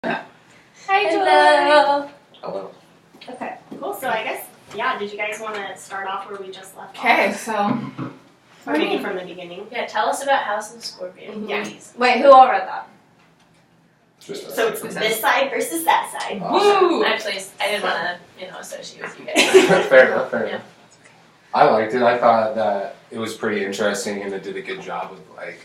Hi, Hello. Hello. Okay. Cool. So I guess, did you guys want to start off where we just left Okay, off? so. Or maybe from the beginning. Yeah, tell us about House of Scorpion. Yeah. Wait, who all read that? Just So it's this side versus that side. Woo! Actually, I didn't want to, associate with you guys. Fair enough, fair Yeah. enough. I liked it. I thought that it was pretty interesting and it did a good job of like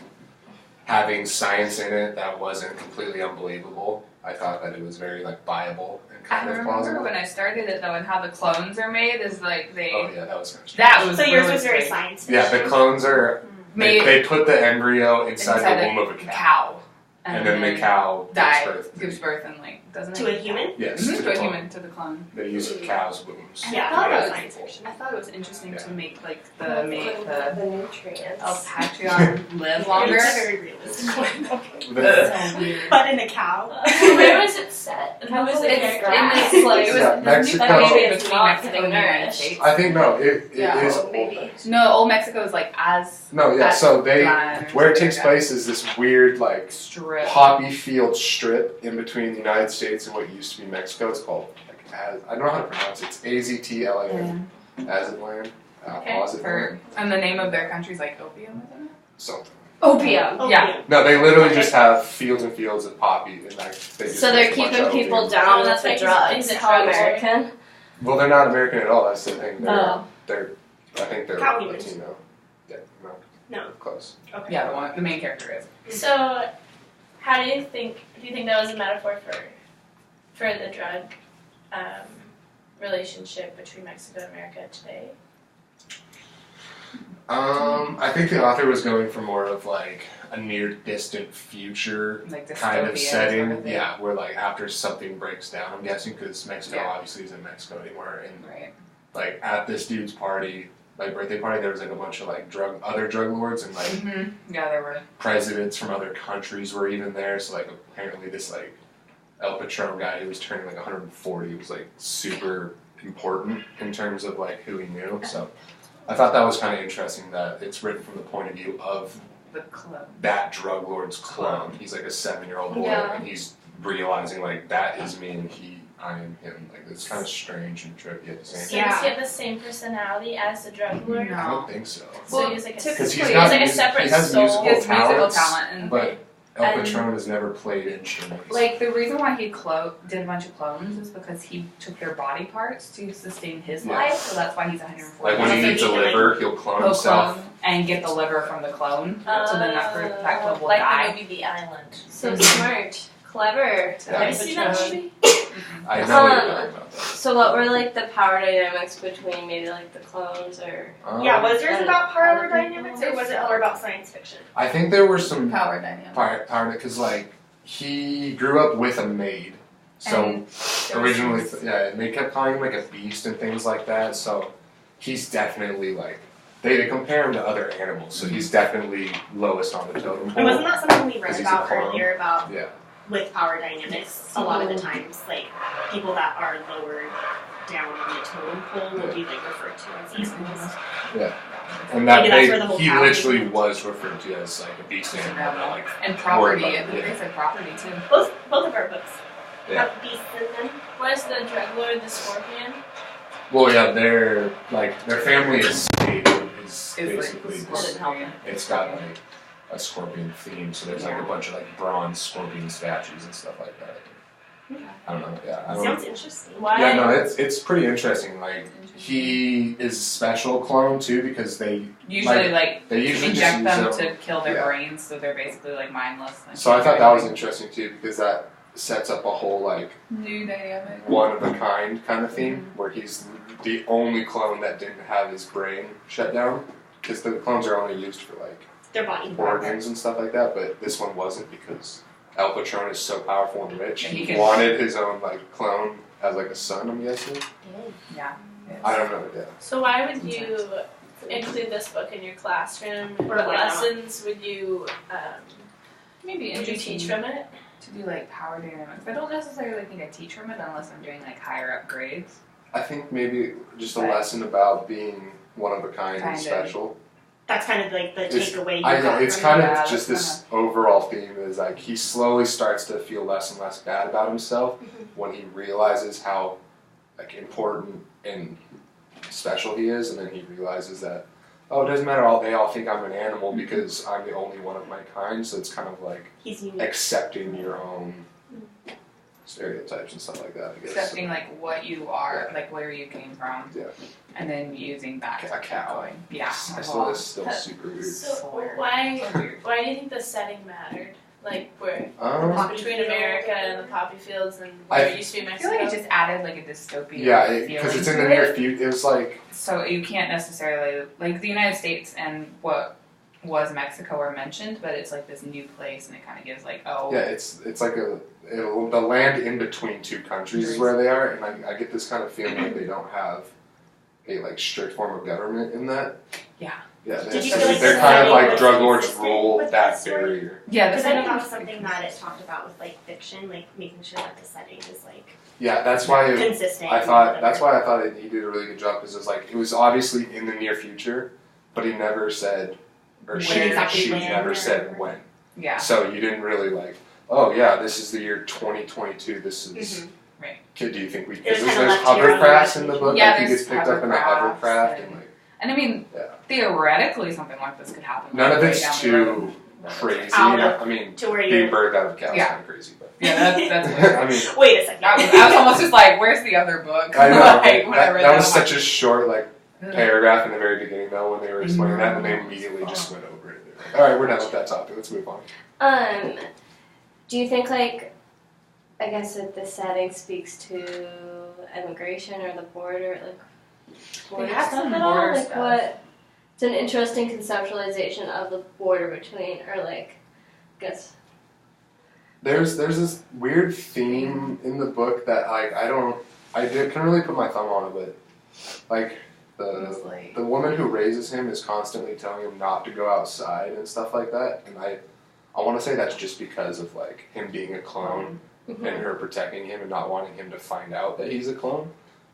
having science in it that wasn't completely unbelievable. I thought that it was very like viable and kind I of remember plausible. when I started it though, and how the clones are made is like they. Oh yeah, that was interesting. That was So yours really was very great. science Yeah, fiction. the clones are Made they put the embryo inside the womb of a cow. And then the cow gives birth and like doesn't To it? a human? Yes, Mhm, to to the a clone. human, to the clone. They use cows' wombs. Yeah, I thought very it was- science fiction. I thought it was interesting Yeah. to make like the nutrients. El Patreon live longer. It's very realistic. The- So weird. But in a cow. Where was it set? And who was the It's character? in this like it was Yeah, the Mexico- between It's Mexico not and the getting United nourished. States. I think no, it Yeah. is Oh, maybe. No, old Mexico is like as No, yeah. as So they flat or where it something takes like place is this weird like strip. poppy field strip in between the United States and what used to be Mexico. It's called I don't know how to pronounce it. It's Aztlan, Aztlan, Okay. Aztlan, And the name of their country's like opium, isn't it? something. Opium. Oh, Yeah. No, they literally just have fields and fields of poppy, and like they just So they're make a bunch keeping of people opium. down Oh, with that's the why he's- drugs. he's a How drug lord. American? Well, they're not American at all. That's the thing. Oh. They're I think they're Cow humans. Latino. Yeah, no, No. close. Okay. Yeah, the main character is. So, how do you think that was a metaphor for the drug relationship between Mexico and America today? I think the author was going for more of like a near distant future Like kind of dystopian setting, sort of thing. yeah, where like after something breaks down, I'm guessing, because Mexico Yeah. obviously isn't Mexico anymore, and Right. like at this dude's party, like birthday party, there was like a bunch of like other drug lords and like Yeah, there were. presidents from other countries were even there. So like apparently this like El Patron guy who was turning like 140 was like super important in terms of like who he knew. So I thought that was kind of interesting that it's written from the point of view of The club. that drug lord's clone. He's like a 7-year-old boy, Yeah. and he's realizing like that is me and I am him. Like it's kind of strange and trippy at the same So time. does he have the same personality as the drug lord? No. I don't think so. So Well, he's like a Because he's Typically, not he's like a music- separate he has soul. musical He has musical talents, talent, and but El and- Patron has never played instruments. like the reason why he did a bunch of clones is because he took their body parts to sustain his Yeah. life. So that's why he's 140. Like when he So needs a he can, like, liver, he'll clone He'll himself. clone and get the liver from the clone. So then that clone will like die. the movie The Island. So smart, clever. Yeah. Have you seen that movie? I know what you're talking about. So what were like the power dynamics between maybe like the clones or? Though. Yeah, was yours and about power other dynamics or people? was it more about science fiction? I think there were some Power dynamic. power because like he grew up with a maid, so And there was originally some- and they kept calling him like a beast and things like that. So he's definitely like they compare him to other animals, so he's definitely lowest on the totem And wasn't pole. that something we read 'Cause he's a about clone. earlier about Yeah. with power dynamics? A lot of the times, like people that are lower down on the totem pole will be like referred to as equals. And that Maybe that's where the whole he cow literally thing was referred to as like a beast animal, not like And property. Worried I about- think yeah. they said property too. Both of our books Yeah. have beasts in them. Was the drug lord the scorpion? well, yeah, their family estate is Is basically like this, scorpion. it's got like a scorpion theme, so there's like a bunch of like bronze scorpion statues and stuff like that. I don't know. Yeah, I don't. Sounds interesting. Why? Yeah, no, it's pretty interesting. Like he is a special clone too because they Usually, like they usually inject just them use them. to kill their Yeah. brains, so they're basically like mindless. So I thought that was interesting too because that sets up a whole like new dynamic. one of a kind kind of theme where he's the only clone that didn't have his brain shut down because the clones are only used for like Their body organs and stuff like that, but this one wasn't because El Patron is so powerful and rich. And he He can- wanted his own like clone as like a son. I'm guessing. Yeah. I don't know. Yeah. So why would you include this book in your classroom? Or What like lessons would you Maybe would you interesting teach from it? to do like power dynamics. I don't necessarily think I teach from it unless I'm doing like higher up grades. I think maybe just a Right. lesson about being one of a kind and Kind of. special. that's kind of like the It's- takeaway you got It's from kind it. of Yeah, just that's this overall theme is like he slowly starts to feel less and less bad about himself when he realizes how like important and special he is, and then he realizes that it doesn't matter. They all think I'm an animal because I'm the only one of my kind. So it's kind of like He's unique. accepting your own stereotypes and stuff like that. I guess. Accepting like what you are, like where you came from. Yeah. And then using that A to keep cow. going. Yeah. It's still super weird. So Weird. why Weird. do you think the setting mattered? Like where Um, between America and the poppy fields and where it used to be I Mexico? feel like it just added like a dystopian yeah, feeling because it's in to the it. near future. It was like So you can't necessarily like the United States and what was Mexico are mentioned, but it's like this new place, and it kind of gives like it's like the land in between two countries is where they are, and I get this kind of feeling like they don't have a like strict form of government in that. Yeah. Yeah, Did you they're, feel like they're the kind of setting like was drug lords consistent rule with that the story? barrier. yeah. Because I know that setting was something that it talked about with like fiction, like making sure that the setting is like Yeah, that's why consistent. I and thought whatever. that's why I thought he did a really good job because it was obviously in the near future, but he never said or When she exactly when never or- said when. Yeah. So you didn't really like, oh yeah, this is the year 2022. This is. Mhm. Right. Do you think we? It was Because kinda there's left to your own hovercrafts in the book. Yeah, like he there's gets picked up in a hovercrafts hovercraft and and- like And I mean, Yeah. theoretically, something like this could happen. none like, of way it's down the too road. crazy. Out of- I mean, to where being you're. birthed out of a cow is Yeah. kind of crazy, but Yeah, that's weird. I mean, Wait a second. I was almost just like, where's the other book? I know like, when I that, read that was I'm such a short like paragraph in the very beginning though when they were I explaining that, and know. they immediately just went over it. They're like, all right, we're done with that topic. Let's move on. Do you think like, I guess that the setting speaks to immigration or the border, like border have stuff some at all? border Like stuff. what? It's an interesting conceptualization of the border between, or like, I guess. There's this weird theme in the book that like couldn't really put my thumb on it, but like the woman who raises him is constantly telling him not to go outside and stuff like that, and I want to say that's just because of like him being a clone and her protecting him and not wanting him to find out that he's a clone.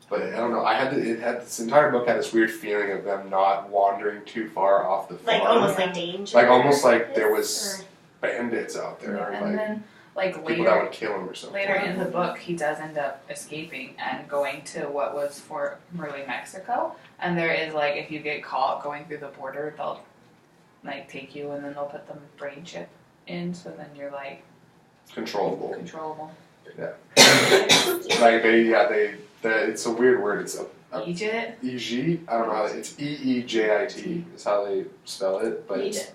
But I don't know. This entire book had this weird feeling of them not wandering too far off the farm. Like almost like danger. Like almost like there was bandits out there, or and like then like people that later would kill him or something. later in the book, he does end up escaping and going to what was formerly Mexico. And there is like, if you get caught going through the border, they'll like take you and then they'll put the brain chip in, so then you're like Controllable. controllable. Like it's a weird word. It's Egypt. EG. I don't know how it's EEJIT is how they spell it, but Egypt.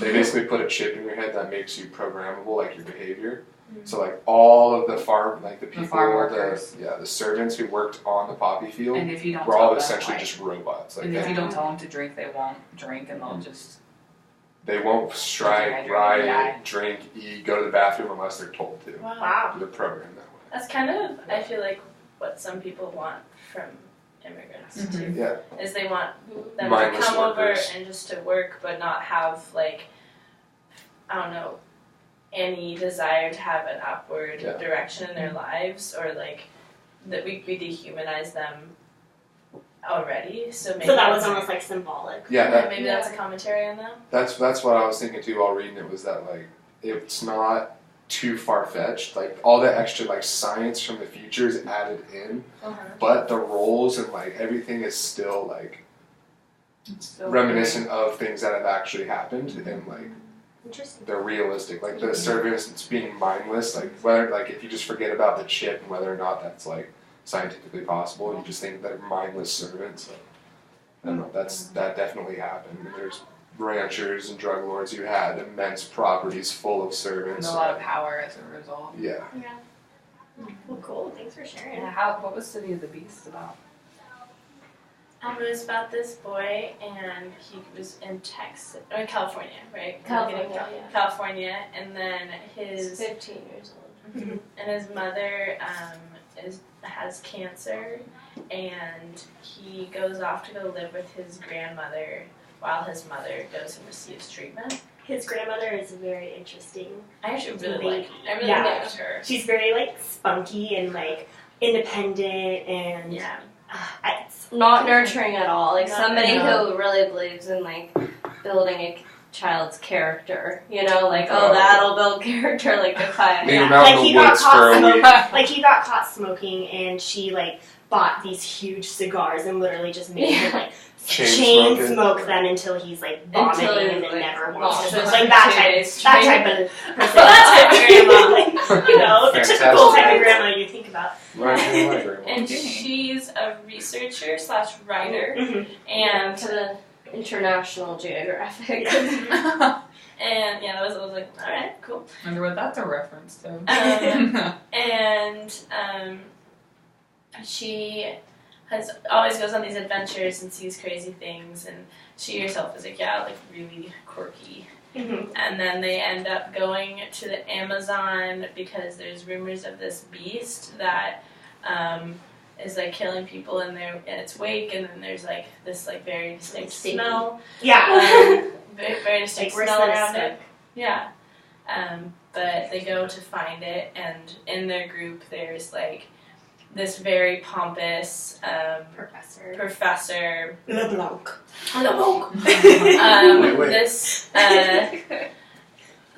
they basically put a chip in your head that makes you programmable, like your behavior. So like all of the farm, like the people, farm workers. the servants who worked on the poppy field And if you don't were tell all them, essentially like, just robots. Like and if they, you don't tell them to drink, they won't drink, and they'll just they won't strike, Dehydrated, ride, yeah. drink, eat, go to the bathroom unless they're told to. Wow. They're programmed that way. That's kind of, I feel like, what some people want from immigrants Mhm. too. Yeah. Is they want them Mindless to come workers. over and just to work, but not have like, I don't know, any desire to have an upward Yeah. direction in their lives, or like that we dehumanize them already. So maybe So that was that's- almost like symbolic. Yeah, that, maybe that's a commentary on that. that's what I was thinking too while reading it was that like it's not too far fetched. Like all the extra like science from the future is added in, but the roles and like everything is still like so reminiscent of things that have actually happened and like Interesting. they're realistic. Like the servants it's being mindless, like whether like if you just forget about the chip and whether or not that's like scientifically possible, you just think they're mindless servants. I don't know, that definitely happened. And there's ranchers and drug lords who had immense properties full of And servants. a lot of power as a result. Yeah. Well, cool. Thanks for sharing. Yeah, what was City of the Beasts about? It was about this boy, and he was in California, right? California, yeah. California, and then He's his 15 years old. and his mother has cancer, and he goes off to go live with his grandmother while his mother goes and receives treatment. His grandmother is very interesting. I actually really Like, liked yeah. her. She's very like spunky and like independent and Yeah. it's Not nurturing at all. Like Not somebody at all. who really believes in like building a child's character, you know, like, oh, that'll build character, like, if I... Maybe out in the woods for a week. Like, he got caught smoking, and she, like, bought these huge cigars and literally just made him, like, chain smoke them until he's, like, vomiting and then never wants to smoke. Like, that type of grandma. You know, the typical type of grandma you think about. And she's a researcher / writer, and to the International Geographic. And yeah, I was like, all right, cool. I wonder what that's a reference to. She always goes on these adventures and sees crazy things, and she herself is like, yeah, like really quirky. And then they end up going to the Amazon because there's rumors of this beast that is like killing people in its wake, and then there's like this like very distinct smell. Yeah. Very distinct smell around it. Yeah. But they go to find it, and in their group there's like this very pompous Professor LeBlanc. This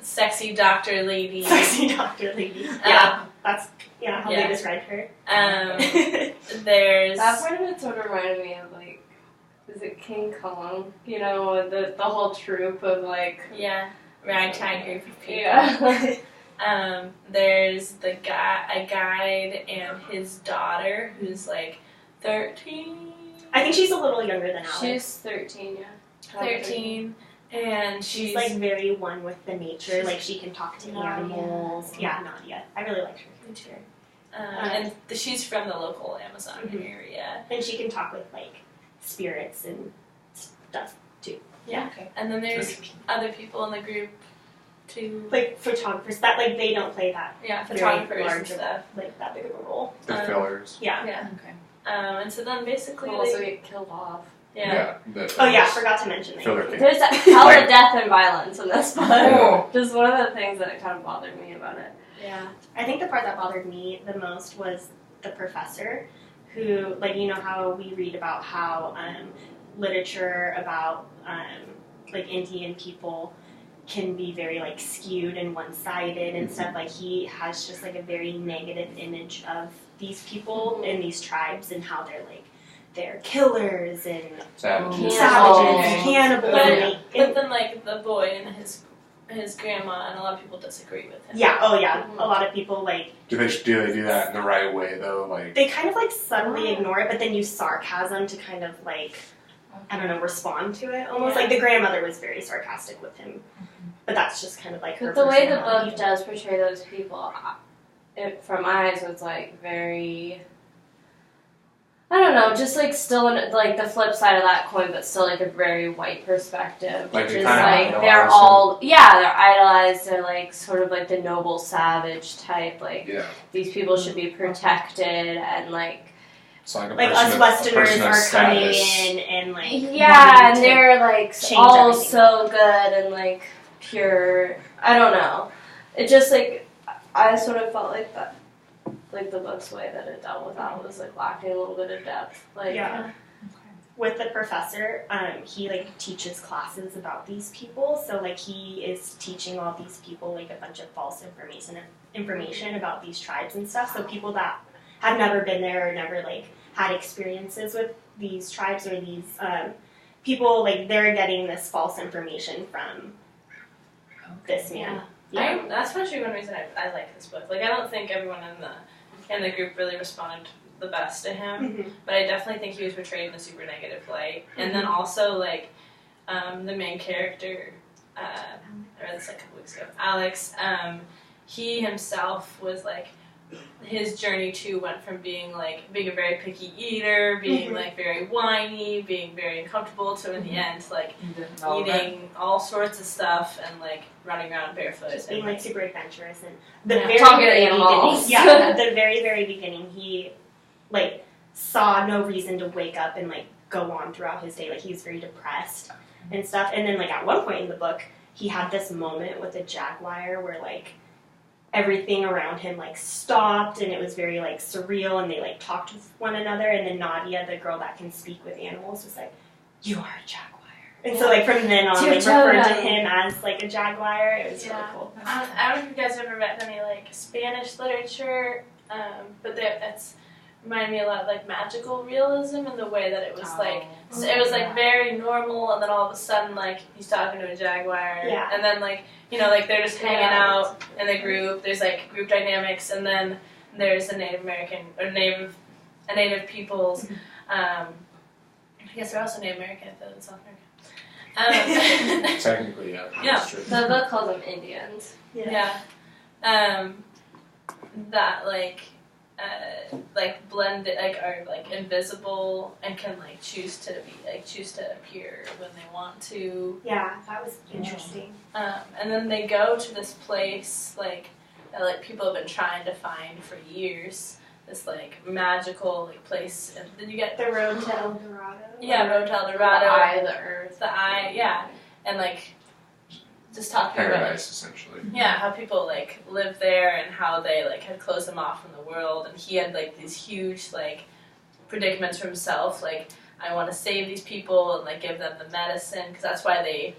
sexy doctor lady. Yeah, that's how they described her. There's that part of it sort of reminded me of like, is it King Kong? You know, the whole troupe of like ragtag group of people. Yeah. There's a guide and his daughter who's like 13. I think she's a little younger than Alex. She's 13, yeah. 13. And she's like very one with the nature. Like she can talk to animals. Yeah, Nadia. I really like her. Me too. And she's from the local Amazon area. And she can talk with like spirits and stuff too. Yeah. Okay. And then there's other people in the group too. Like photographers that like they don't play that. Yeah, photographers and stuff. Like that big of a role. The fillers. Yeah. Yeah. Okay. And so then basically also get killed off. Yeah. I forgot to mention that. There's a hell of death and violence in this book. Just one of the things that kind of bothered me about it. Yeah. I think the part that bothered me the most was the professor who, like, you know how we read about how literature about like Indian people can be very like skewed and one-sided and stuff. Like he has just like a very negative image of these people and these tribes and how they're killers and savages and cannibals. But then like the boy and his grandma and a lot of people disagree with him. Yeah. Oh yeah. A lot of people like. Do they do that in the right way though? Like they kind of like subtly ignore it, but then use sarcasm to kind of like. I don't know, respond to it almost. Like the grandmother was very sarcastic with him, but that's just kind of like her. But the way the book does portray those people, from my eyes, was like very. I don't know, just like still in, like the flip side of that coin, but still like a very white perspective. Like which is like they're all they're idolized. They're like sort of like the noble savage type. Like these people should be protected and like. Like us Westerners are coming in and like and they're like all so good and like pure. I don't know. It just like I sort of felt like that, like the book's way that it dealt with that was like lacking a little bit of depth. Like with the professor, he like teaches classes about these people. So like he is teaching all these people like a bunch of false information about these tribes and stuff. So people that have never been there or never like had experiences with these tribes or these people, like they're getting this false information from this man. Yeah. That's actually one reason I like this book. Like I don't think everyone in the group really responded the best to him, but I definitely think he was portrayed in a super negative light. And then also like the main character, I read this like a couple weeks ago, Alex. He himself was like. His journey too went from being a very picky eater, being like very whiny, being very uncomfortable, to in the end like eating all sorts of stuff and like running around barefoot. Just being like super adventurous and the very beginning. Yeah, the very beginning he like saw no reason to wake up and like go on throughout his day. Like he was very depressed and stuff. And then like at one point in the book he had this moment with a jaguar where like everything around him like stopped and it was very like surreal and they like talked with one another and then Nadia, the girl that can speak with animals, was like, "You are a jaguar." And so like from then on, like referred to him as like a jaguar. It was really cool. I don't know if you guys have ever read any like Spanish literature, but that's reminded me a lot of like magical realism in the way that it was it was like very normal, and then all of a sudden like he's talking to a jaguar, and then like like they're just hanging out in the group. There's like group dynamics, and then there's a Native American or a Native peoples. I guess they're also Native American if they're in South America. Technically, yeah. Yeah. That's true. The book calls them Indians. Yeah. That like blended, like are like invisible and can like choose to appear when they want to. Yeah, that was interesting. And then they go to this place like that like people have been trying to find for years. This like magical like place. And then you get the road to El Dorado. Yeah, road to El Dorado. The eye of the earth. The eye, yeah, and like just talking about paradise essentially. Yeah, how people like live there and how they like had closed them off from the world, and he had like these huge like predicaments for himself. Like, I want to save these people and like give them the medicine, because that's why they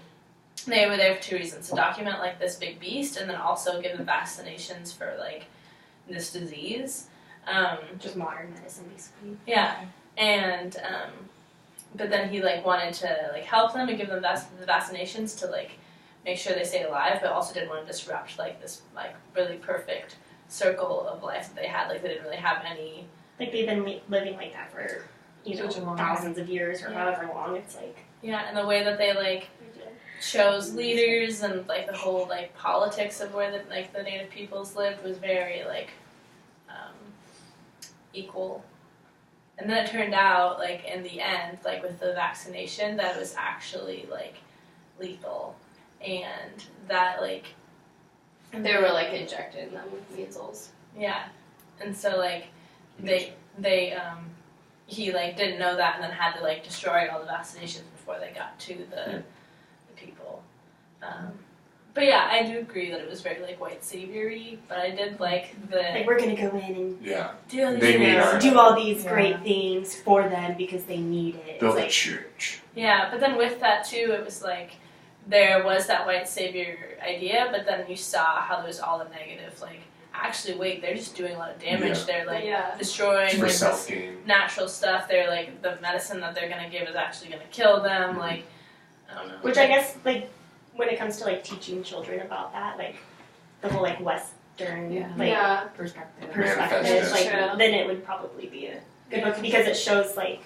were there for two reasons: to document like this big beast, and then also give them vaccinations for like this disease. Just modern medicine, basically. Yeah, and but then he like wanted to like help them and give them the vaccinations to like make sure they stayed alive, but also didn't want to disrupt like this like really perfect circle of life that they had. Like, they didn't really have any. Like, they've been living like that for thousands of years or however long. It's like and the way that they like chose leaders and like the whole like politics of where the Native peoples lived was very like equal. And then it turned out like in the end, like with the vaccination, that it was actually like lethal, and that like they were like injecting them with measles. Yeah, and so like they he like didn't know that, and then had to like destroy all the vaccinations before they got to the people. But yeah, I do agree that it was very like white saviory, but I did like like, we're gonna go in and do all these do all these great things for them because they need it. Build a church. Yeah, but then with that too, it was like there was that white savior idea, but then you saw how there was all the negative. Like, actually, wait, they're just doing a lot of damage. Yeah. They're like destroying For like, self-gain. natural stuff. They're like, the medicine that they're gonna give is actually gonna kill them. Like, I don't know. Which I guess like when it comes to like teaching children about that, like the whole like Western perspective, like then it would probably be a good book because it shows like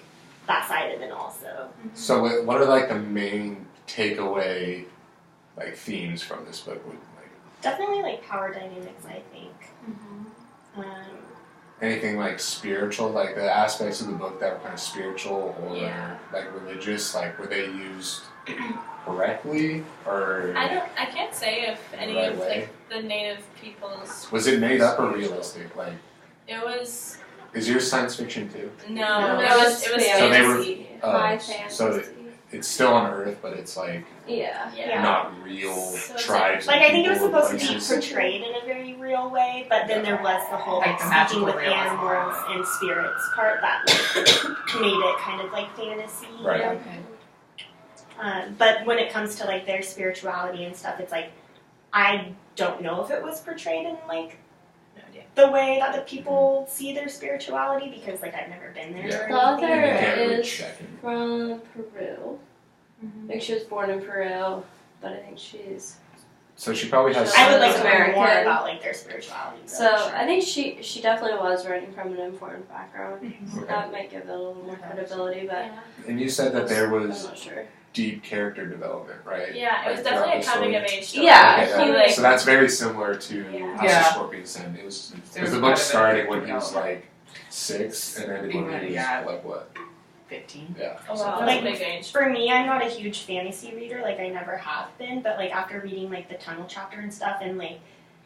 that side of it also. So what are like the main takeaway like themes from this book? Definitely like power dynamics, I think. Anything like spiritual, like the aspects of the book that were kind of spiritual or like religious, like were they used correctly, or I can't say if any of like the Native peoples. Was it made up or realistic? Like, it was. Is yours science fiction too? No, it was fantasy. So fantasy. So it's still on Earth, but it's like not real tribes. Like, I think it was supposed to be portrayed in a very real way, but then there was the whole like speaking with animals and spirits part that like, made it kind of like fantasy. Right. Okay. But when it comes to like their spirituality and stuff, it's like I don't know if it was portrayed in like the way that the people see their spirituality, because like I've never been there. The author is from Peru. I think she was born in Peru, but I think she's. So she probably has. I would like to learn more about like their spirituality. So I think she definitely was writing from an informed background. So that might give it a little more credibility, but. And you said that there was. I'm not sure. Deep character development, right? Yeah, it was definitely a coming of age story. Yeah, so that's very similar to House of Scorpions, and it was because the book started when he was like 6 and ended when he was like what? 15. Yeah. Oh wow, like, big age. For me, I'm not a huge fantasy reader. Like I never have been, but like after reading like the Tunnel chapter and stuff, and like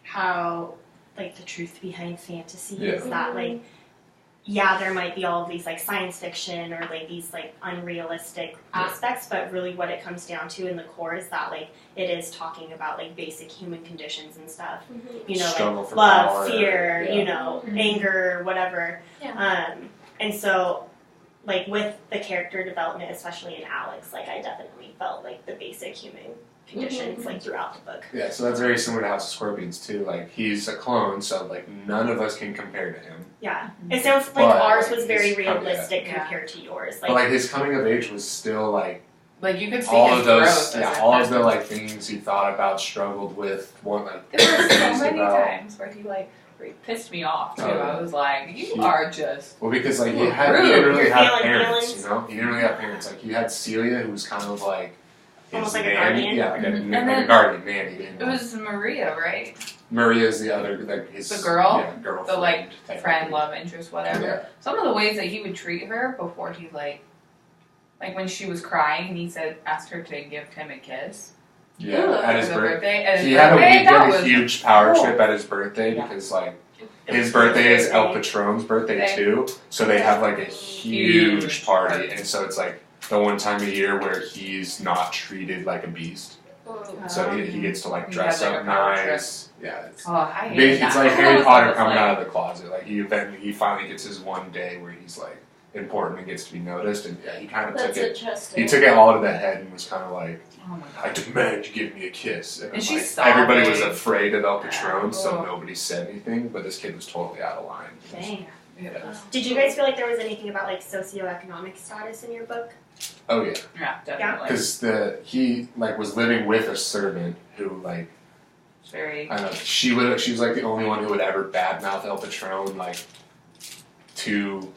how like the truth behind fantasy is that like. Yeah, there might be all of these like science fiction or like these like unrealistic aspects, but really what it comes down to in the core is that like it is talking about like basic human conditions and stuff. You know, struggle like for love, power, fear, you know, anger, whatever. And so like with the character development, especially in Alex, like I definitely felt like the basic human conditions like throughout the book. Yeah, so that's very similar to House of Scorpions too. Like he's a clone, so like none of us can compare to him. Yeah, it sounds like But, ours like, was very his realistic yeah. compared to yours. But like his coming of age was still like Like you could see all his of those, growth. yeah, as all it of the like things he thought about, struggled with, one like There were so confused many about. times where he like pissed me off too. Oh, yeah. I was like, you He- are just Well, because like he Rude. didn't really You're have feeling parents, feelings. you know. He didn't really have parents. Like he had Celia, who was kind of like his Almost like a nanny. guardian. Yeah, like a, Mhm. like And a then- guardian nanny. it was Maria, right? Maria's the other, like his The girl? yeah, girlfriend, The like technically. friend, love interest, whatever. Yeah. Some of the ways that he would treat her before he like when she was crying and he asked her to give him a kiss Yeah, Ugh. at for his the birthday. birthday. At his He had birthday, he that did a was huge power cool. trip at his birthday Yeah. because like It his was birthday is his El birthday. Patron's birthday Okay. too, so they have like a huge Huge party, party. and so it's like the one time a year where he's not treated like a beast. So he gets to like He dress has, like, up a power nice. Yeah, it's, Oh, I hated it's that. like Harry I Potter was coming like, out of the closet. Like he finally gets his one day where he's like important and gets to be noticed, and yeah, he kind of That's took it. interesting. He took it all to the head and was kind of like, Oh my I god. demand you give me a kiss. And And then, she's like, everybody was sobbing. afraid of El Patron, so Oh. nobody said anything. But this kid was totally out of line. Dang. It was, Did you guys feel like there was anything about like socioeconomic status in your book? Oh yeah, yeah, definitely. because he like was living with a servant who like It's very I don't know she was like the only one who would ever badmouth El Patron like to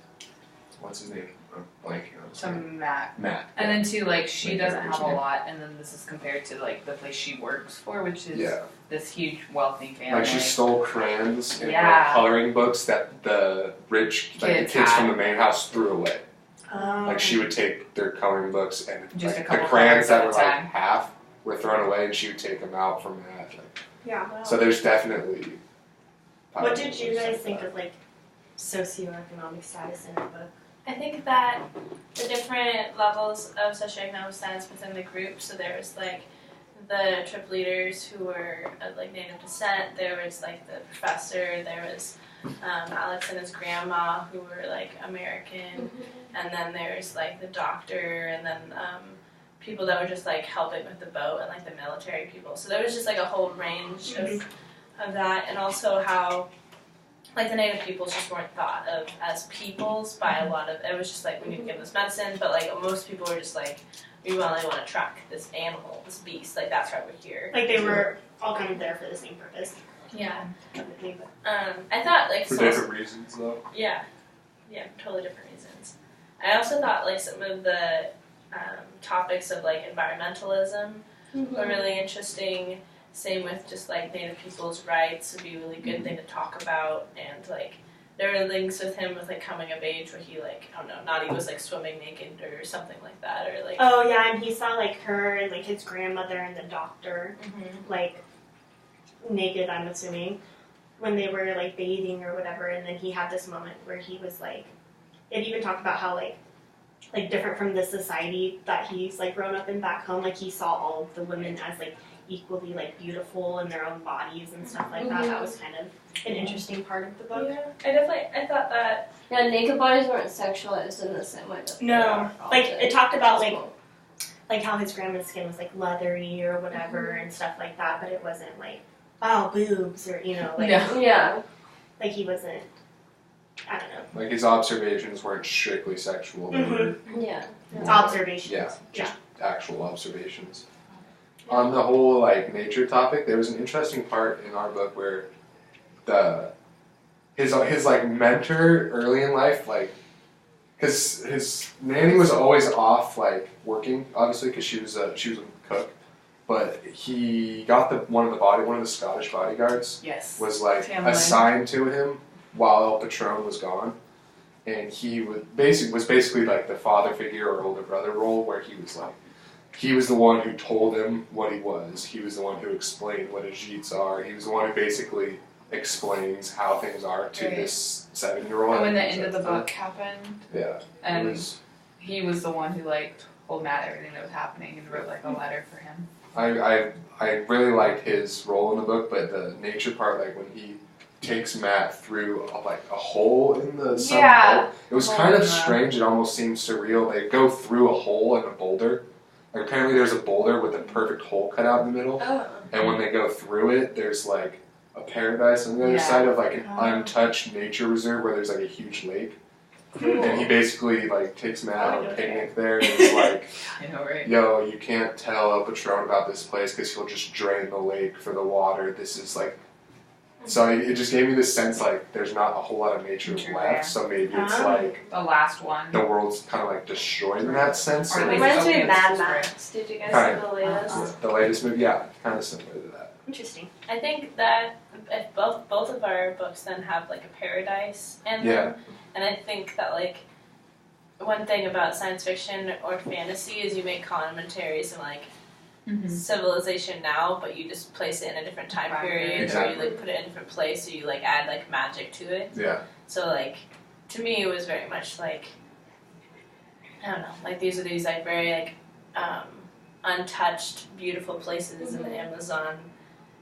what's his name? I'm blanking on his name. some Matt. Matt. And then too, like she Like, doesn't what's have a her name? lot, and then this is compared to like the place she works for, which is Yeah. this huge wealthy family. Like she stole crayons and Yeah. like, coloring books that the rich like the Kids kids had. from the main house threw away. Oh. Like she would take their coloring books and Just like, a couple the crayons colors that at were a like time. half were thrown away, and she would take them out from that. Like, Yeah. so there's definitely. What did you guys think of like socioeconomic status in your book? I think that the different levels of socioeconomic status within the group, so there was like the trip leaders who were of like native descent, there was like the professor, there was Alex and his grandma who were like American, and then there's like the doctor, and then people that were just like helping with the boat, and like the military people. So there was just like a whole range of that, and also how like the native peoples just weren't thought of as peoples by a lot of, it was just like we need to give this medicine, but like most people were just like we only want to track this animal, this beast, like that's why we're here. Like they were all kind of there for the same purpose. Yeah. Technically, but I thought like For some- different reasons, though. yeah, totally different reasons. I also thought like some of the topics of like environmentalism were really interesting. Same with just like Native people's rights would be a really good thing to talk about, and like there were links with him with like coming of age where he like I don't know, Naughty was like swimming naked or something like that, or like oh yeah, and he saw like her and like his grandmother and the doctor like naked, I'm assuming, when they were like bathing or whatever, and then he had this moment where he was like, it even talked about how like different from the society that he's like grown up in back home, like he saw all of the women as like equally like beautiful in their own bodies and stuff like that. That was kind of an interesting part of the book. Yeah, I thought that Yeah, naked bodies weren't sexualized in the same way that they No, are like often. it talked about Which is like cool. like how his grandma's skin was like leathery or whatever and stuff like that, but it wasn't like wow boobs or you know like No. Yeah. like he wasn't. I don't know. Like his observations weren't strictly sexual; they were Yeah. Observations. yeah, just actual observations. On the whole like nature topic, there was an interesting part in our book where his like mentor early in life, like because his nanny was always off like working, obviously because she was a cook, but he got one of the Scottish bodyguards Yes. was like Tamlin. assigned to him while El Patron was gone, and he was basically like the father figure or older brother role, where he was like he was the one who told him what he was. He was the one who explained what Ajits are. He was the one who basically explains how things are to Right. this 7-year-old. And when the end of the book happened, yeah, and it was, he was the one who like told Matt everything that was happening and wrote like a letter for him. I really liked his role in the book, but the nature part, like when he takes Matt through like a hole in the sun. Yeah. It was kind of strange. It almost seemed surreal. They go through a hole in a boulder. Like apparently there's a boulder with a perfect hole cut out in the middle. Oh. And when they go through it, there's like a paradise on the other side of like an untouched nature reserve where there's like a huge lake. Cool. And he basically like takes Matt on a picnic there and he's like, I know, right? yo, you can't tell El Patron about this place because he'll just drain the lake for the water. This is like, so it just gave me this sense like there's not a whole lot of nature left, so maybe it's like the last one. the world's kind of like destroyed in that sense. Or It at least reminds me okay, of this Mad is Max. Did you guys Kind see the latest? The latest movie, yeah, kind of similar to that. Interesting. I think that if both of our books then have like a paradise in them, and I think that like one thing about science fiction or fantasy is you make commentaries and like civilization now, but you just place it in a different time period, Exactly. or you like put it in a different place, or you like add like magic to it. Yeah. So like to me, it was very much like I don't know, like these are these like very like untouched, beautiful places in the Amazon.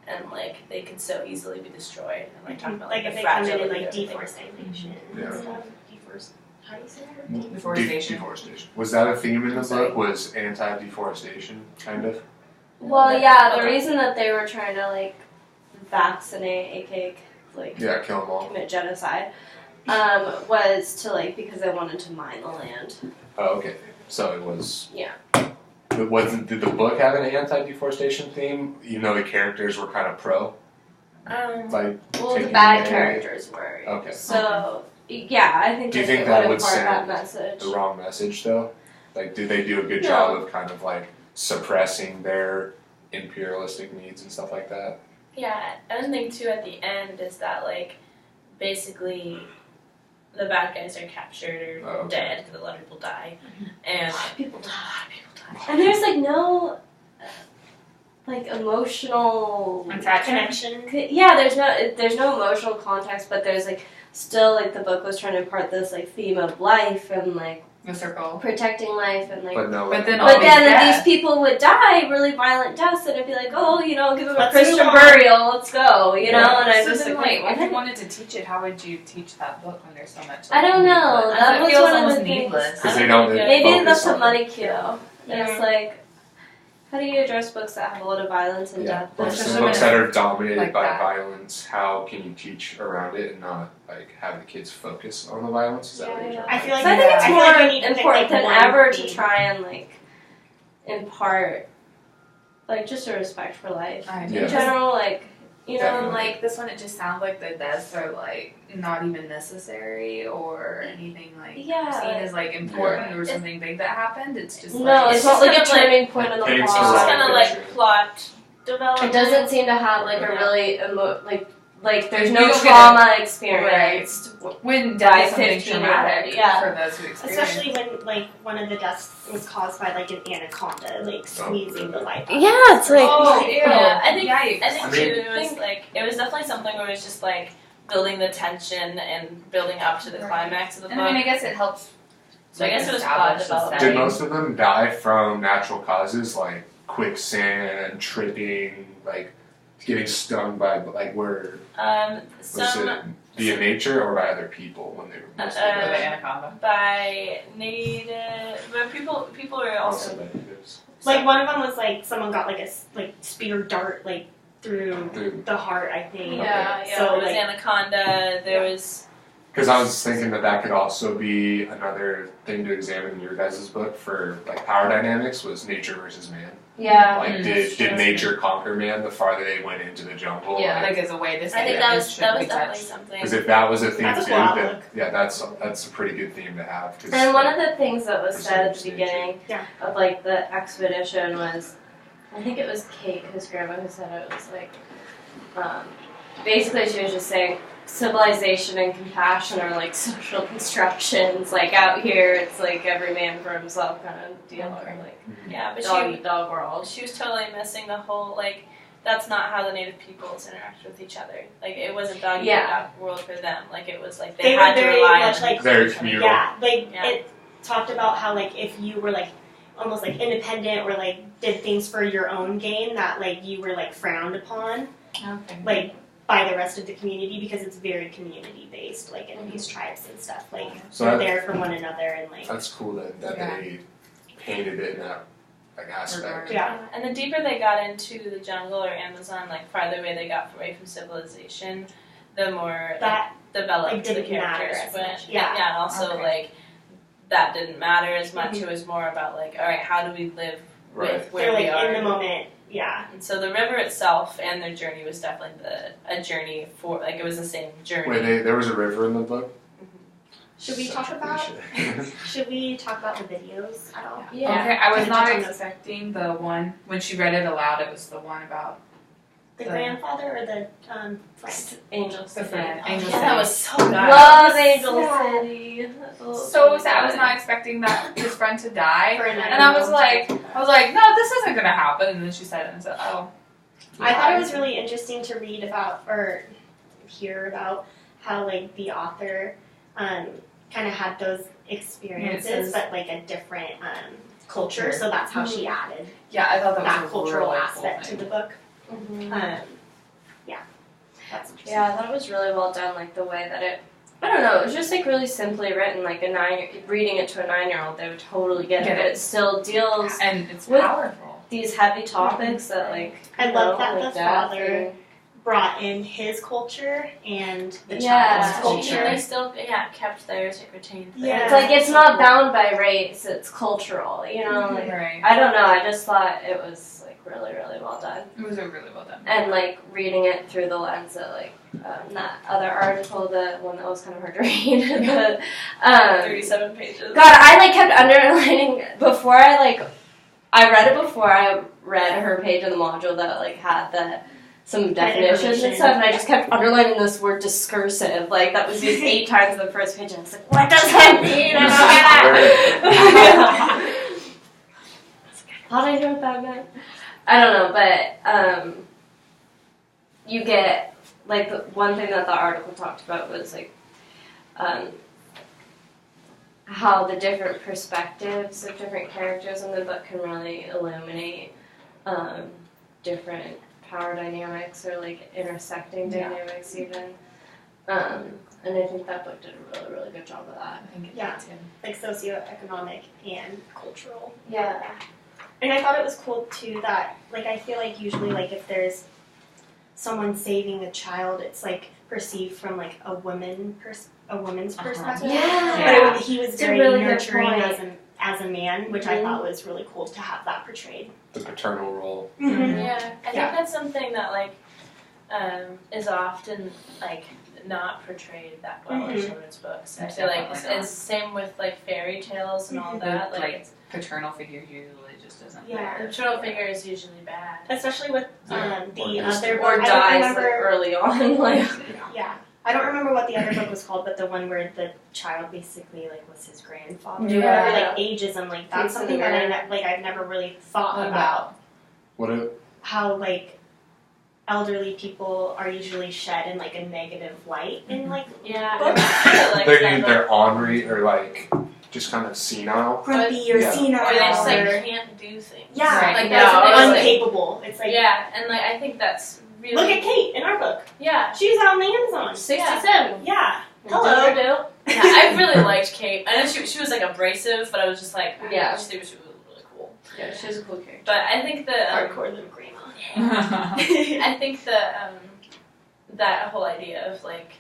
And like they could so easily be destroyed, and like talking about Like the if they come in fragility and like of everything. deforestation Yeah. and stuff. How do you say that? Deforestation. Deforestation. Was that a theme in the book? Was anti-deforestation, kind of? Well, yeah, the reason that they were trying to like vaccinate, aka like Yeah, kill them all. commit genocide, was to like because they wanted to mine the land. Oh, okay. So it was. Yeah. But did the book have an anti-deforestation theme? Even though the characters were kind of pro, like Well, the taking bad the- characters were. Okay. So yeah, I think Do you that think it that would would impart that send message. the wrong message though? Like, did they do a good No. job of kind of like suppressing their imperialistic needs and stuff like that? Yeah, another thing too at the end is that like basically the bad guys are captured or Oh, okay. dead because a lot of people die, and People die. a lot of people die. And there's like no like emotional Attachment. Connection. Yeah, there's no emotional context, but there's like still like the book was trying to impart this like theme of life and like The circle. protecting life and like. But no. But then But all then these if deaths- these people would die really violent deaths, and it'd be like, oh, you know, give them a Let's Christian move on. burial, let's go, you know. And I'm So just then, like, wait, if you what? wanted to teach it, how would you teach that book when there's so much? I don't know. needless- That it was feels one of almost the things. needless. Because they don't. Maybe focus that's a on money it. cue. Yeah. It's like, how do you address books that have a lot of violence and Yeah. death? Or Especially some when books it's that are dominated like by that. violence. How can you teach around it and not like have the kids focus on the violence? Is that what you're Yeah. trying I to feel like So I think it's I feel more like you need to pick, important like, than one ever to theme. try and like impart like just a respect for life. I Yeah. In general, like you know, Definitely. like Like this one, it just sounds like the deaths are like not even necessary or anything like Yeah. seen as like important or something big that happened. It's just no, like, it's not just like a kind of, like, turning point in the paints It's the just plot. wrong kind of picture. like plot development. It doesn't seem to have like a Yeah. really like there's You no don't get trauma experienced. when by death is something 15 traumatic yeah. for those who experience. Especially when like one of the deaths was caused by like an anaconda like squeezing the life. out. Yeah, it's like Oh, ew. Yeah, I think Yikes. I think I too mean- it was like it was definitely something where it was just like building the tension and building up to the Right. climax of the book. And I mean, I guess it helps. So I guess it was establish plot the development. Did setting. most of them die from natural causes like quicksand, tripping, like getting stung by like where was Some it via nature or by other people when they were mostly The by anaconda. by native, but people were also also natives? Like one of them was like someone got like a like spear dart like through Through- the heart, I think. yeah. So There was like anaconda. There was Because I was thinking that could also be another thing to examine in your guys' book for like power dynamics was nature versus man. yeah. Like Mm. did nature conquer man the farther they went into the jungle? Yeah. Like as a way to say I think that that it was shouldn't be definitely touched. something. Because if that was a theme That's a too, cool then outlook. yeah, that's a pretty good theme to have. 'Cause, And one of the things that was said at the Nature. beginning Yeah. of like the expedition was, I think it was Kate, his grandma, who said it was like, basically she was just saying civilization and compassion are like social constructions. Like out here, it's like every man for himself kind of deal, or like yeah, but dog eat dog world. she was totally missing the whole like. That's not how the native peoples interact with each other. Like it wasn't dog eat dog world for them. Like it was like they had were to very rely much on like Very communal. yeah, like Yeah. it talked about how like if you were like almost like independent or like did things for your own gain that like you were like frowned upon Okay. like by the rest of the community because it's very community based, like in these tribes and stuff. Like So they're that- there for one another and like That's cool that they painted it in that like aspect. yeah. And the deeper they got into the jungle or Amazon, like farther away they got away from civilization, the more That developed like, the didn't matter characters as went. much. Yeah. And also Okay. like that didn't matter as much. Mhm. It was more about like, all right, how do we live Right. with where they're we like are? in the moment. Yeah. And so the river itself and their journey was definitely a journey for like it was the same journey. Wait, there was a river in the book? Should we Such talk a about cliche. should we talk about the videos at all? Yeah. Okay, I was Can you not touch on those? expecting the one when she read it aloud. It was the one about The grandfather or the friend? Angel the City. friend. Oh, Angel yeah, City. that was so good. Love Angel sad. City. So sad. I was not expecting that his friend to die, For a and I was 9-year-old. like, no, this isn't gonna happen. And then she said it, and I said, oh. I thought it was really interesting to read about or hear about how like the author kind of had those experiences, Yes. but like a different culture. So that's how she added Yeah, I thought that that was a cultural really aspect cool to thing. the book. Mhm. Yeah, that's interesting. Yeah, I thought it was really well done, like the way that it. I don't know. It was just like really simply written. Like reading it to a 9-year-old, they would totally get it. Get But it. it still deals And it's With- powerful. these heavy topics that like. I you love know, that like the death father and- brought in his culture and the Yeah. child's And they culture. still kept theirs, like retained theirs. Yeah. It's like it's not bound by race. It's cultural. You know. Like, Right. I don't know. I just thought it was like really, really well done. It was a really well done. And like reading it through the lens of like that other article, the one that was kind of hard to read. the, 37 pages. God, I like kept underlining before I read it before I read her page in the module that like had some definitions and stuff, and I just kept underlining this word discursive, like that was used 8 times in the first page, and I was like, what does that mean? I don't get it. Thought I knew what that meant. I don't know, but you get like the one thing that the article talked about was like how the different perspectives of different characters in the book can really illuminate different power dynamics or like intersecting dynamics even. And I think that book did a really, really good job of that. I think it Yeah. did too. Like socioeconomic and cultural. Yeah. And I thought it was cool too that like I feel like usually like if there's someone saving a child, it's like perceived from like a woman's perspective. Yeah. But he was It's a very really good nurturing point. as a man, which I thought was really cool to have that portrayed. The paternal role. Mm-hmm. Yeah, I think Yeah. that's something that like is often like not portrayed that well in Mhm. children's books. I It's feel like definitely it's same with like fairy tales and all that. The, Like paternal figure usually just isn't Yeah. the there. paternal figure is usually bad. Especially with Yeah. the Or other Or book. I don't dies like, remember. early on. Like, Yeah. I don't remember what the other book was called, but the one where the child basically like was his grandfather. Yeah. Or whatever, like ageism, like that's Face in something the that mirror. I've never really thought What about. What a How like elderly people are usually shed in like a negative light in like Yeah, books. like they're ornery or like just kind of senile. Grumpy or Yeah. senile or they just like or can't do things. yeah, Right. like Yeah, that's what I they was like, incapable. It's like yeah, and like I think that's really look at Kate in our book. yeah. She's on the Amazon. 67. Yeah. Hello. Hello. Yeah, I really liked Kate. I know she was like abrasive, but I was just like, Yeah. I just think she was really cool. Yeah, she's a cool character. But I think the Hardcore little grandma. I think the that whole idea of like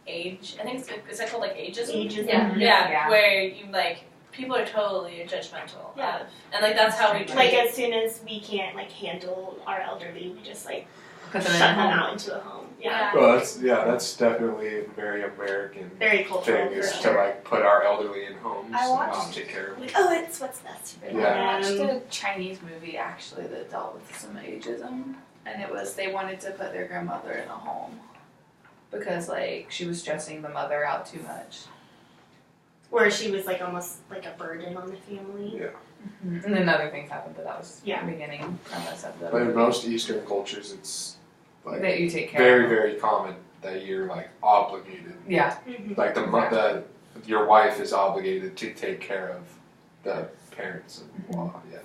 age. I think is that called like ageism? Ages. Yeah. Yeah, where you like people are totally judgmental. Yeah. And like that's how we treat. Like as soon as we can't like handle our elderly, we just like Put shut them them in a home. out into a home. Yeah. Well, that's definitely a very American Very cultural thing for is to sure. like put our elderly in homes I and watched- take care of them. Like, oh, it's what's best for them. Yeah. I watched a Chinese movie actually that dealt with some ageism, and it was they wanted to put their grandmother in a home because like she was stressing the mother out too much. Where she was like almost like a burden on the family. And then other things happened, but that was Yeah. the beginning premise of the But in movie. most Eastern cultures, it's like That you take care very, of. very common that you're like obligated. Yeah. Mm-hmm. Like your wife is obligated to take care of the parents. And, well, yeah,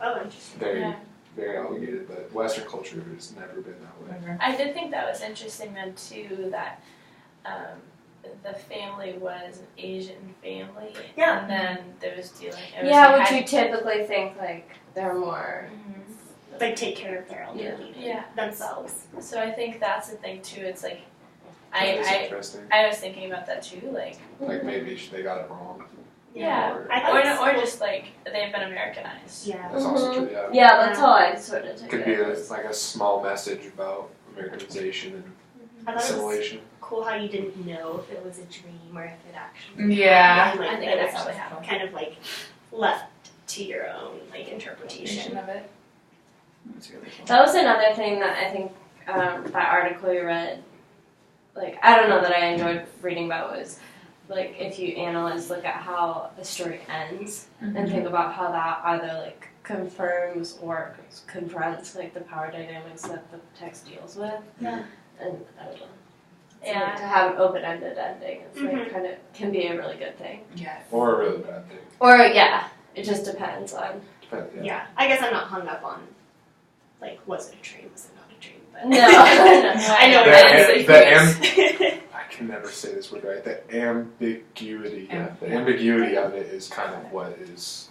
Oh, interesting. very, Yeah. very obligated, but Western culture has never been that way. I did think that was interesting then too, that the family was an Asian family, Yeah. and then there was dealing. It was Yeah, like, which you typically think like they're more. Like take care of their elderly Yeah. themselves. So I think that's the thing too. It's like That is I interesting. was thinking about that too, like Like maybe they got it wrong. yeah, Or, I thought or just like they've been Americanized. Yeah. that's also true, yeah. Yeah, that's how I sort of take Could it. be like a small message about Americanization and I thought it was assimilation. cool how you didn't know if it was a dream or if it actually Yeah. happened. Like, I think that it was actually happened. kind of like left to your own like interpretation. of it. That's really cool. That was another thing that I think that article you read, like, I don't know that I enjoyed reading about was, like, if you look at how a story ends and think about how that either, like, confirms or confronts, like, the power dynamics that the text deals with. Yeah. And I don't know. So, Yeah. like, to have an open-ended ending, it's, like, Mhm. kind of, can be a really good thing. Yeah. Or a really bad thing. Or, yeah, it just depends on. Depends, Yeah. I guess I'm not hung up on like was it a dream, was it not a dream? But No. I know The I can never say this word right. The ambiguity. Yeah. The ambiguity of it is kind of what is,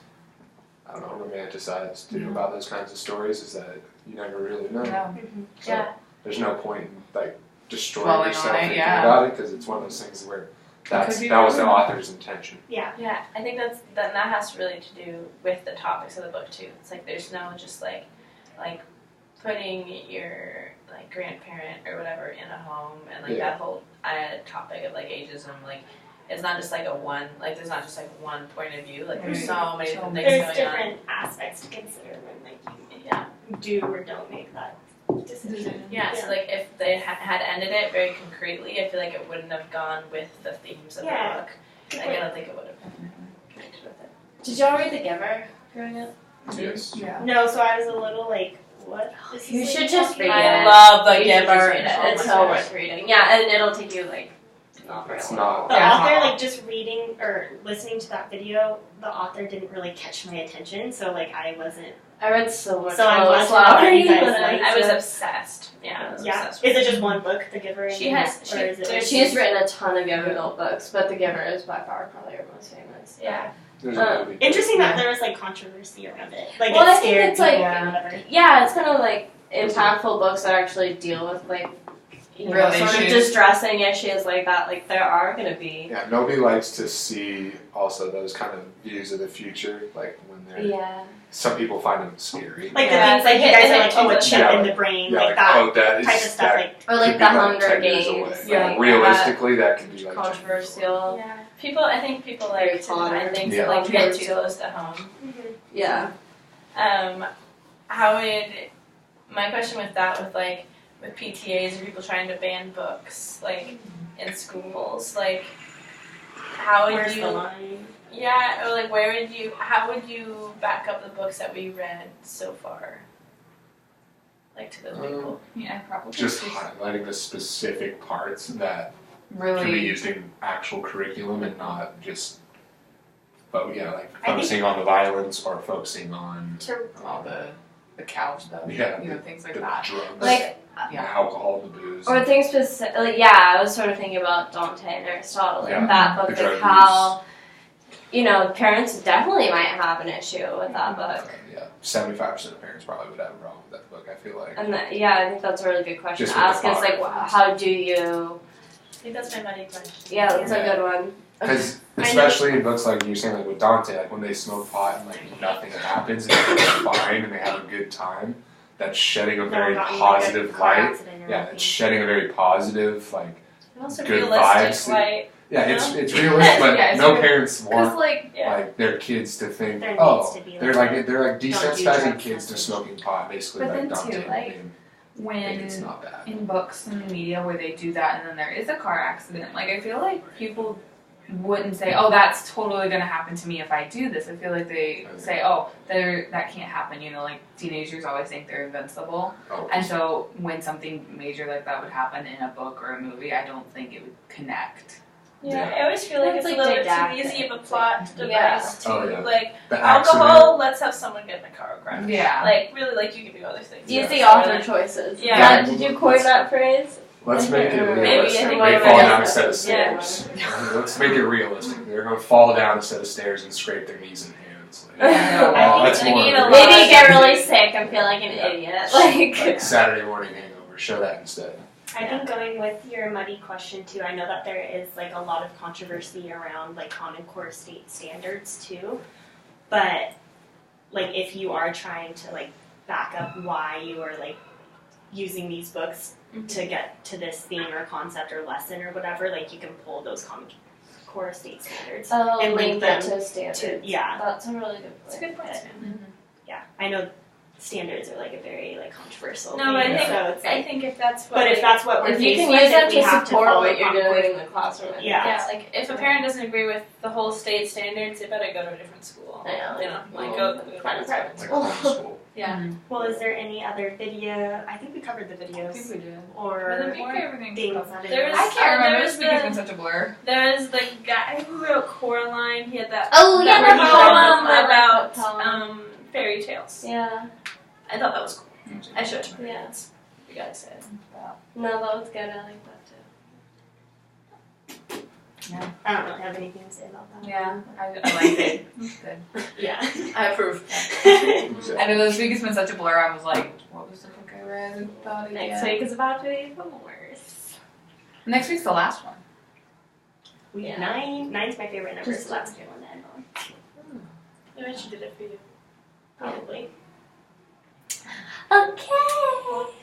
I don't know, romanticized too about those kinds of stories, is that you never really know. No. So Yeah. there's no point in like destroying Dwelling on yourself it, thinking yeah. about it, because it's one of those things where that could be was the wrong. author's intention. Yeah. Yeah, I think that has really to do with the topics of the book too. It's like there's no just like putting your like grandparent or whatever in a home and like Yeah. that whole topic of like ageism, like it's not just like there's not just like one point of view. Like there's so many different things There's going different aspects to consider when like you Yeah. do or don't make that decision. on. Yeah, so like if they had ended it very concretely, I feel like it wouldn't have gone with the themes of Yeah. the book. Like, I don't think it would have connected with it. Did y'all read The Giver growing up? Yes. Yeah. No, so I was a little like, what? Is You this, should like, just talking read about? it. love The You should just Giver. read it. Oh It's my so gosh. worth reading. Yeah, and it'll take you like not very It's long. not. The Yeah. author, like just reading or listening to that video, the author didn't really catch my attention, so like I wasn't. I read so much. So I'm Lois glad to know that you Lowry, guys but liked I was it. obsessed. Yeah, I was Yeah. obsessed Is with it just one book, The Giver? She has- or is it? there's- She's written a ton of young adult books, but The Giver is by far probably her most famous. Yeah. There's a movie. Interesting that Yeah. there was like controversy around it. Like Well, it I think scared it's, people like- or whatever. Yeah, it's kind of like impactful books that actually deal with like Real sort of issues. distressing issues like that. Like there are going to be. Yeah, nobody likes to see also those kind of views of the future, like when they're. Yeah. Some people find them scary. Like Yeah, the things like you it- guys it are like, oh, a takes chip a- in the brain, Yeah, like that oh, that is type of stuff. that Like Or like could The be Hunger 10 years Games. away. Yeah. Like, Realistically, that could be like 10 years away. controversial. Yeah, I think people Harry like to Potter. find things Yeah. that like hit too close to home. Yeah. How would my question with that with PTAs and people trying to ban books like in schools, like how would Where's you? the line? Yeah, or like how would you back up the books that we read so far? Like to those people. Yeah, probably. Just highlighting the specific parts that can be really. used in actual curriculum and not just, like I think- focusing on the violence or focusing on All the cow stuff. Yeah, You know, things like the that. drugs, Like the alcohol, the booze. or things specific. Like, yeah, I was sort of thinking about Dante and Aristotle. Like Yeah, that book, the like drug how. Parents definitely might have an issue with that book. Yeah, 75% of parents probably would have a problem with that book, I feel like. And I think that's a really good question Just to with ask. the Is like, bar. how do you? I think that's my money question. Yeah, that's Yeah. a good one. Because I know. especially in books like you were saying, like with Dante, like when they smoke pot and like nothing happens and everything's fine and they have a good time, that's shedding a No, very not in, like, a positive car light. accident or Yeah, anything. it's shedding a very positive, like, And also Good realistic, vibes. like yeah, it's realistic, but Yeah, it's no real- parents Because want like yeah. like their kids to think, There oh, needs to be, they're like, like don't do desensitizing drugs kids to message. smoking pot, basically But like then Dante. too, like, and when it's not bad. in books and media where they do that and then there is a car accident, like I feel like people wouldn't say, oh, that's totally gonna happen to me if I do this. I feel like they say, oh, that can't happen, like teenagers always think they're invincible. Oh, And so when something major like that would happen in a book or a movie, I don't think it would connect Yeah, I always feel like it's a little bit too easy of a plot device to like The alcohol. Let's have someone get in a car crash. Yeah. Like really, like you can do other things. Easy author choices. Yeah. Matt, did you coin that phrase? Let's make it Maybe, realistic. I think They maybe fall that's down a it. set of stairs. Let's make it realistic. They're going to fall down a set of stairs and scrape their knees and hands. Like, that's more. Maybe get really sick and feel like an idiot. Like Saturday morning hangover. Show that instead. I think going with your muddy question too, I know that there is like a lot of controversy around like Common Core state standards too, but like if you are trying to like back up why you are like using these books to get to this theme or concept or lesson or whatever, like you can pull those Common Core state standards and link them to standards. That's a really good point. That's a good point. Yeah, I know standards are like a very like controversial No, but thing, I think so it's like, I think if that's what but if that's what we're If you faced can with, use if that we to have support follow what you're Common Core- doing in the classroom. I think Yeah. like if a parent doesn't agree with the whole state standards, they better go to a different school. I know. You know, like go to a Find a different private Like school. homeschool. Yeah. Well, is there any other video? I think we covered the I videos think we did. or I think everything's things covered. that There was- I can't remember. there This was week has the- been such a blur. There was the guy who wrote Coraline. He had that. Oh, that yeah, written that poem poem. I like about that poem. fairy tales. Yeah. I thought that was cool. I showed it to my Yeah. kids. You gotta say it. No, that was good. I like that too. I don't really have anything to say about that. Yeah, I like it. It's good. Yeah. I approve. I know this week has been such a blur. I was like, what was the book I read about again? Next week is about to be even worse. Next week's the last one. Week Yeah. 9. 9's my favorite number, Just so that's a good one to end on. I bet she did it for you. Probably. Okay.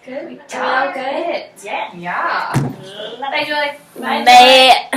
Good. We got it. Yeah. Yeah. Love it. Bye, Joy. Bye.